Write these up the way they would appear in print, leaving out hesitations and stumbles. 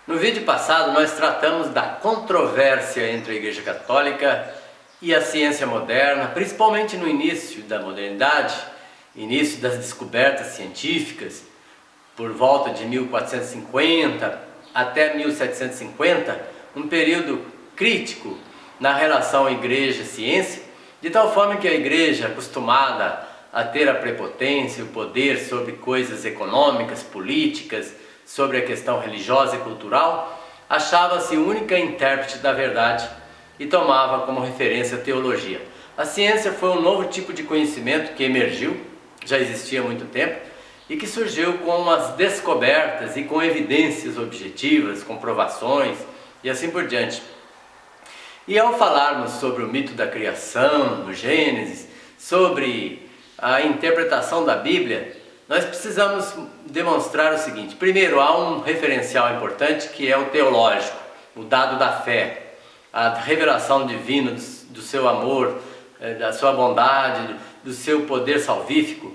No vídeo passado nós tratamos da controvérsia entre a Igreja Católica e a ciência moderna, principalmente no início da modernidade, início das descobertas científicas, por volta de 1450 até 1750, um período crítico na relação igreja-ciência, de tal forma que a igreja, acostumada a ter a prepotência, o poder sobre coisas econômicas, políticas, sobre a questão religiosa e cultural, achava-se única intérprete da verdade e tomava como referência a teologia. A ciência foi um novo tipo de conhecimento que emergiu, já existia há muito tempo, e que surgiu com as descobertas e com evidências objetivas, comprovações e assim por diante. E ao falarmos sobre o mito da criação, no Gênesis, sobre a interpretação da Bíblia, nós precisamos demonstrar o seguinte: primeiro, há um referencial importante que é o teológico, o dado da fé, a revelação divina do seu amor, da sua bondade, do seu poder salvífico.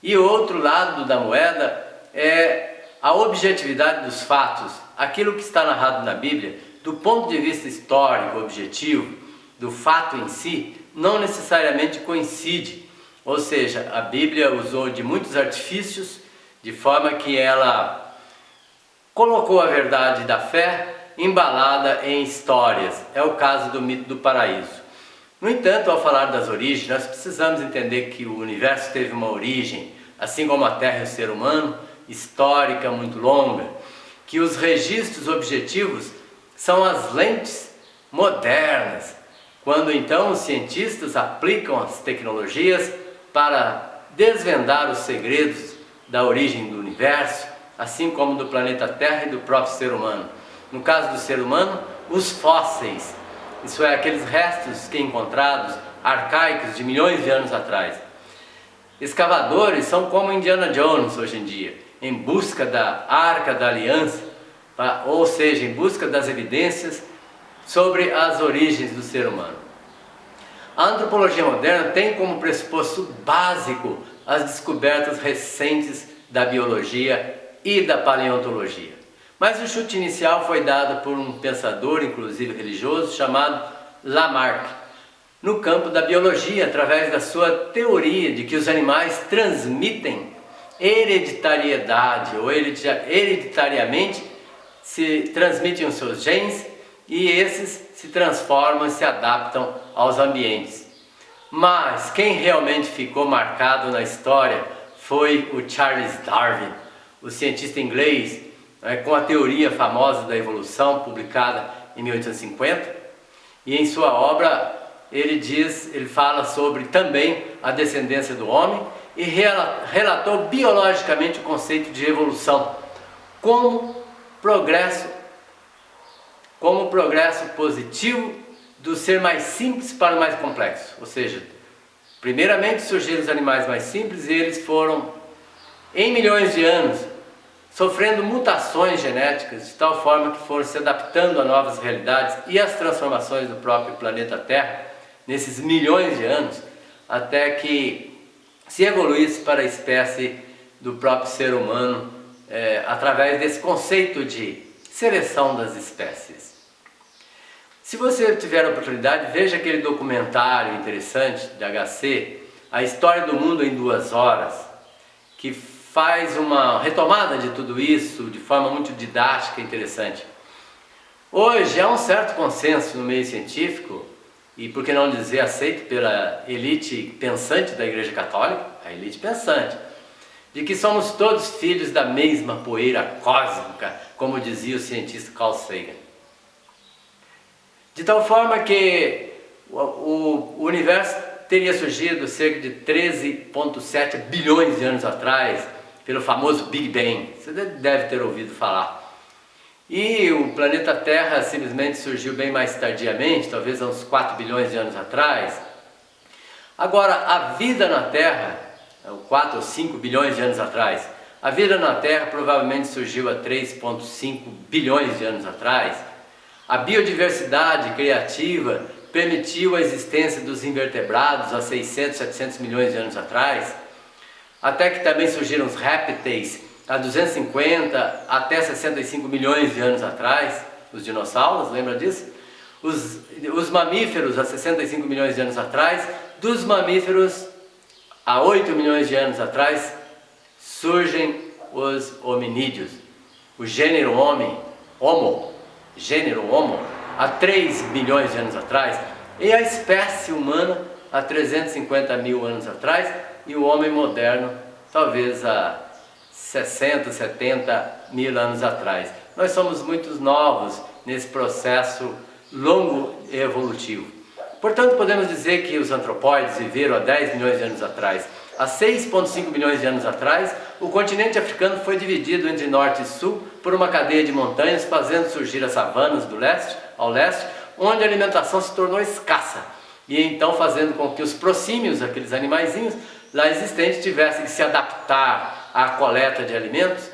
E o outro lado da moeda é a objetividade dos fatos, aquilo que está narrado na Bíblia, do ponto de vista histórico, objetivo, do fato em si, não necessariamente coincide. Ou seja, a Bíblia usou de muitos artifícios, de forma que ela colocou a verdade da fé embalada em histórias. É o caso do mito do paraíso. No entanto, ao falar das origens, nós precisamos entender que o universo teve uma origem, assim como a Terra e o ser humano, histórica, muito longa, que os registros objetivos são as lentes modernas, quando então os cientistas aplicam as tecnologias para desvendar os segredos da origem do universo, assim como do planeta Terra e do próprio ser humano. No caso do ser humano, os fósseis, isso é, aqueles restos que encontrados, arcaicos de milhões de anos atrás. Escavadores são como Indiana Jones hoje em dia, em busca da Arca da Aliança, ou seja, em busca das evidências sobre as origens do ser humano. A antropologia moderna tem como pressuposto básico as descobertas recentes da biologia e da paleontologia. Mas o chute inicial foi dado por um pensador, inclusive religioso, chamado Lamarck, no campo da biologia, através da sua teoria de que os animais transmitem hereditariedade, ou hereditariamente se transmitem os seus genes, e esses se transformam e se adaptam aos ambientes. Mas quem realmente ficou marcado na história foi o Charles Darwin, o cientista inglês, com a teoria famosa da evolução, publicada em 1850, e em sua obra ele fala sobre também a descendência do homem e relatou biologicamente o conceito de evolução como progresso positivo do ser mais simples para o mais complexo. Ou seja, primeiramente surgiram os animais mais simples e eles foram, em milhões de anos, sofrendo mutações genéticas de tal forma que foram se adaptando a novas realidades e às transformações do próprio planeta Terra, nesses milhões de anos, até que se evoluísse para a espécie do próprio ser humano, através desse conceito de seleção das espécies. Se você tiver a oportunidade, veja aquele documentário interessante de HC, A História do Mundo em 2 Horas, que faz uma retomada de tudo isso de forma muito didática e interessante. Hoje há um certo consenso no meio científico, e por que não dizer aceito pela elite pensante da Igreja Católica, a elite pensante, de que somos todos filhos da mesma poeira cósmica, como dizia o cientista Carl Sagan. De tal forma que o universo teria surgido cerca de 13,7 bilhões de anos atrás, pelo famoso Big Bang. Você deve ter ouvido falar. E o planeta Terra simplesmente surgiu bem mais tardiamente, talvez há uns 4 bilhões de anos atrás. Agora, a vida na Terra, 4 ou 5 bilhões de anos atrás, a vida na Terra provavelmente surgiu há 3,5 bilhões de anos atrás. A biodiversidade criativa permitiu a existência dos invertebrados há 600, 700 milhões de anos atrás, até que também surgiram os répteis há 250 até 65 milhões de anos atrás, os dinossauros, lembra disso? Os mamíferos há 65 milhões de anos atrás, dos mamíferos há 8 milhões de anos atrás, surgem os hominídeos. O gênero homem, gênero Homo, há 3 milhões de anos atrás, e a espécie humana há 350 mil anos atrás, e o homem moderno talvez há 60, 70 mil anos atrás. Nós somos muito novos nesse processo longo e evolutivo. Portanto, podemos dizer que os antropóides viveram há 10 milhões de anos atrás. Há 6,5 milhões de anos atrás, o continente africano foi dividido entre norte e sul por uma cadeia de montanhas, fazendo surgir as savanas do leste ao leste, onde a alimentação se tornou escassa, e então fazendo com que os prosímios, aqueles animaizinhos lá existentes, tivessem que se adaptar à coleta de alimentos,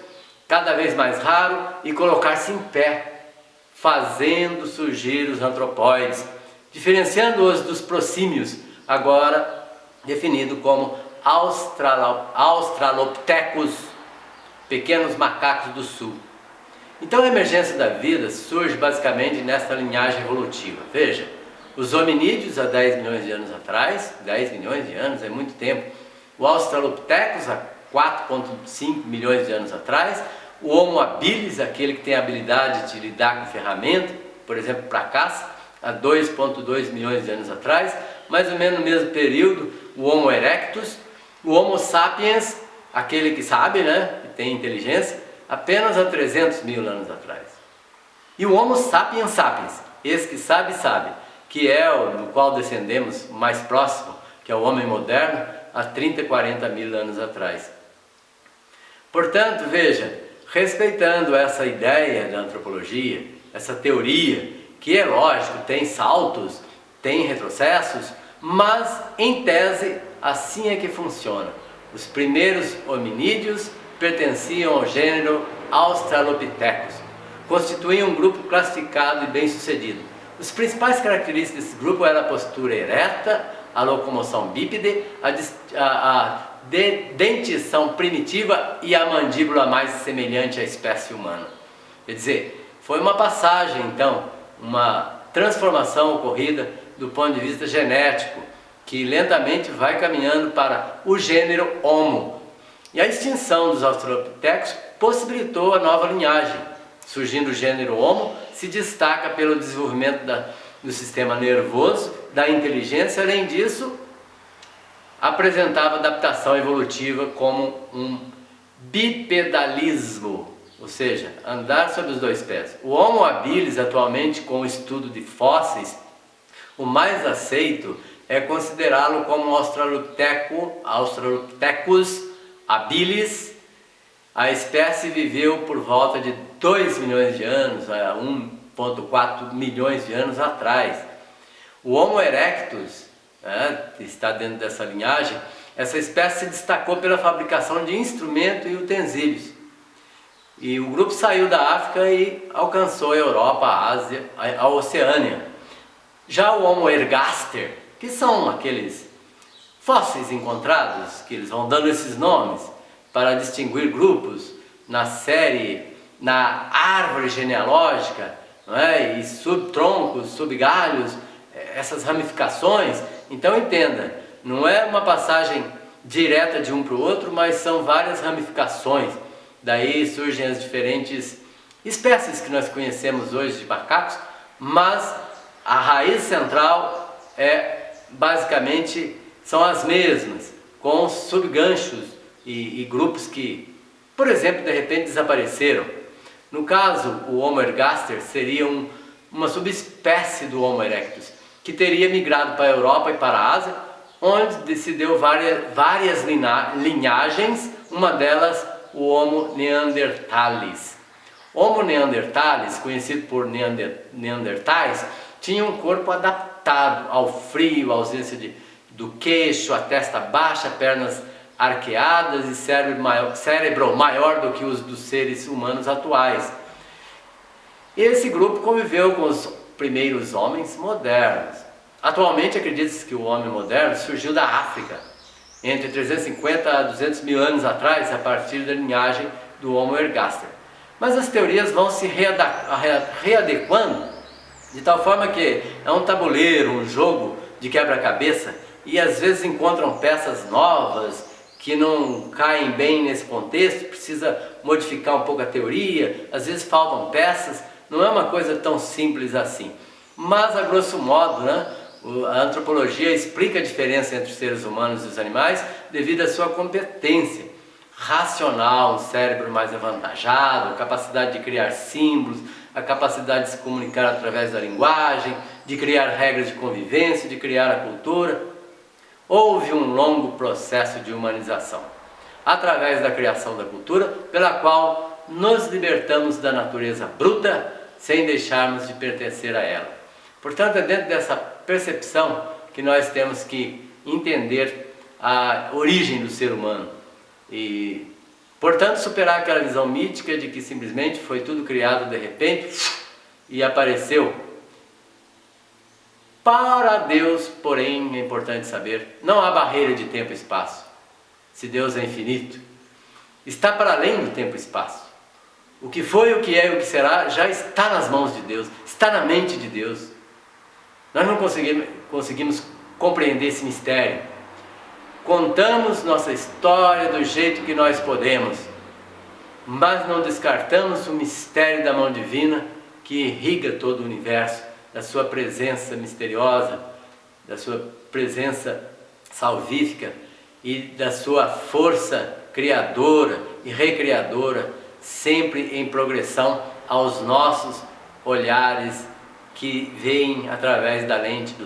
cada vez mais raro, e colocar-se em pé, fazendo surgir os antropóides, diferenciando-os dos prosímios, agora definido como australopithecus, pequenos macacos do sul. Então a emergência da vida surge basicamente nesta linhagem evolutiva. Veja, os hominídeos há 10 milhões de anos atrás, 10 milhões de anos é muito tempo, o australopithecus há 4,5 milhões de anos atrás, o Homo habilis, aquele que tem a habilidade de lidar com ferramenta, por exemplo, para caça, há 2,2 milhões de anos atrás, mais ou menos no mesmo período, o Homo erectus, o Homo sapiens, aquele que sabe, né, que tem inteligência, apenas há 300 mil anos atrás. E o Homo sapiens sapiens, esse que sabe, que é o do qual descendemos mais próximo, que é o homem moderno, há 30, 40 mil anos atrás. Portanto, veja, respeitando essa ideia da antropologia, essa teoria, que é lógico, tem saltos, tem retrocessos, mas em tese assim é que funciona. Os primeiros hominídeos pertenciam ao gênero Australopithecus, constituíam um grupo classificado e bem sucedido. As principais características desse grupo eram a postura ereta, a locomoção bípede, a dentição primitiva e a mandíbula mais semelhante à espécie humana. Quer dizer, foi uma passagem então, uma transformação ocorrida do ponto de vista genético, que lentamente vai caminhando para o gênero Homo. E a extinção dos australopithecus possibilitou a nova linhagem. Surgindo o gênero Homo, se destaca pelo desenvolvimento do sistema nervoso, da inteligência. Além disso, apresentava adaptação evolutiva como um bipedalismo, ou seja, andar sobre os dois pés. O Homo habilis, atualmente com o estudo de fósseis, o mais aceito é considerá-lo como Australopithecus habilis. A espécie viveu por volta de 2 milhões de anos, a 1,4 milhões de anos atrás. O Homo erectus, que está dentro dessa linhagem, essa espécie se destacou pela fabricação de instrumentos e utensílios. E o grupo saiu da África e alcançou a Europa, a Ásia, a Oceânia. Já o Homo ergaster, que são aqueles fósseis encontrados, que eles vão dando esses nomes para distinguir grupos na árvore genealógica, não é? E subtroncos, subgalhos, essas ramificações. Então entenda, não é uma passagem direta de um para o outro, mas são várias ramificações. Daí surgem as diferentes espécies que nós conhecemos hoje de macacos, mas a raiz central basicamente são as mesmas, com subganchos e grupos que, por exemplo, de repente desapareceram. No caso, o Homo ergaster seria uma subespécie do Homo erectus, que teria migrado para a Europa e para a Ásia, onde se deu várias linhagens, uma delas o Homo neanderthalis. Homo neanderthalis, conhecido por neandertais, tinha um corpo adaptado ao frio, à ausência do queixo, a testa baixa, pernas arqueadas e cérebro maior do que os dos seres humanos atuais. Esse grupo conviveu com os primeiros homens modernos. Atualmente acredita-se que o homem moderno surgiu da África, entre 350 a 200 mil anos atrás, a partir da linhagem do Homo ergaster. Mas as teorias vão se readequando de tal forma que é um tabuleiro, um jogo de quebra-cabeça, e às vezes encontram peças novas que não caem bem nesse contexto, precisa modificar um pouco a teoria, às vezes faltam peças, não é uma coisa tão simples assim. Mas a grosso modo, né, a antropologia explica a diferença entre os seres humanos e os animais devido à sua competência racional, um cérebro mais avantajado, a capacidade de criar símbolos, a capacidade de se comunicar através da linguagem, de criar regras de convivência, de criar a cultura. Houve um longo processo de humanização, através da criação da cultura, pela qual nos libertamos da natureza bruta, sem deixarmos de pertencer a ela. Portanto, é dentro dessa percepção que nós temos que entender a origem do ser humano e, portanto, superar aquela visão mítica de que simplesmente foi tudo criado de repente e apareceu. Para Deus, porém, é importante saber, não há barreira de tempo e espaço. Se Deus é infinito, está para além do tempo e espaço. O que foi, o que é e o que será já está nas mãos de Deus, está na mente de Deus. Nós não conseguimos compreender esse mistério. Contamos nossa história do jeito que nós podemos, mas não descartamos o mistério da mão divina que irriga todo o universo, da sua presença misteriosa, da sua presença salvífica e da sua força criadora e recriadora, sempre em progressão aos nossos olhares que veem através da lente do